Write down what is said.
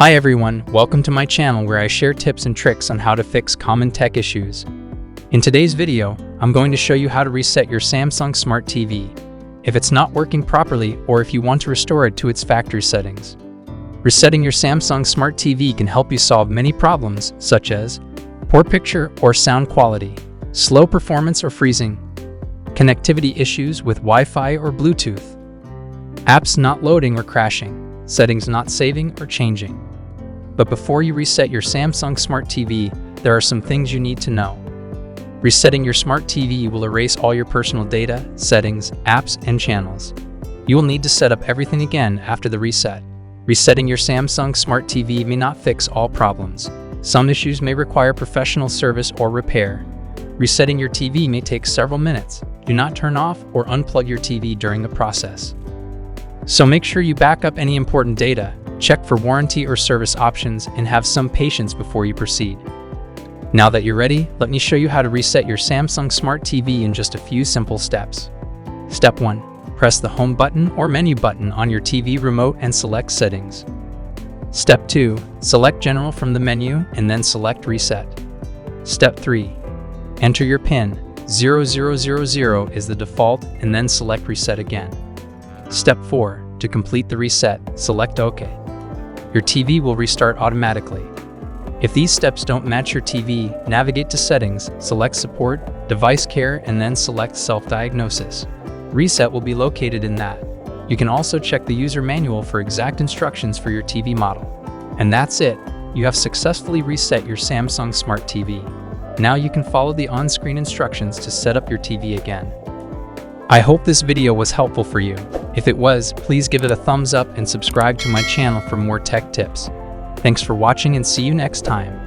Hi everyone, welcome to my channel where I share tips and tricks on how to fix common tech issues. In today's video, I'm going to show you how to reset your Samsung Smart TV if it's not working properly or if you want to restore it to its factory settings. Resetting your Samsung Smart TV can help you solve many problems such as poor picture or sound quality, slow performance or freezing, connectivity issues with Wi-Fi or Bluetooth, apps not loading or crashing, settings not saving or changing. But before you reset your Samsung Smart TV, there are some things you need to know. Resetting your Smart TV will erase all your personal data, settings, apps, and channels. You will need to set up everything again after the reset. Resetting your Samsung Smart TV may not fix all problems. Some issues may require professional service or repair. Resetting your TV may take several minutes. Do not turn off or unplug your TV during the process. So make sure you back up any important data, check for warranty or service options, and have some patience before you proceed. Now that you're ready, let me show you how to reset your Samsung Smart TV in just a few simple steps. Step 1. Press the Home button or Menu button on your TV remote and select Settings. Step 2. Select General from the menu and then select Reset. Step 3. Enter your PIN. 0000 is the default and then select Reset again. Step 4. To complete the reset, select OK. Your TV will restart automatically. If these steps don't match your TV, navigate to Settings, select Support, Device Care, and then select Self-Diagnosis. Reset will be located in that. You can also check the user manual for exact instructions for your TV model. And that's it. You have successfully reset your Samsung Smart TV. Now you can follow the on-screen instructions to set up your TV again. I hope this video was helpful for you. If it was, please give it a thumbs up and subscribe to my channel for more tech tips. Thanks for watching and see you next time.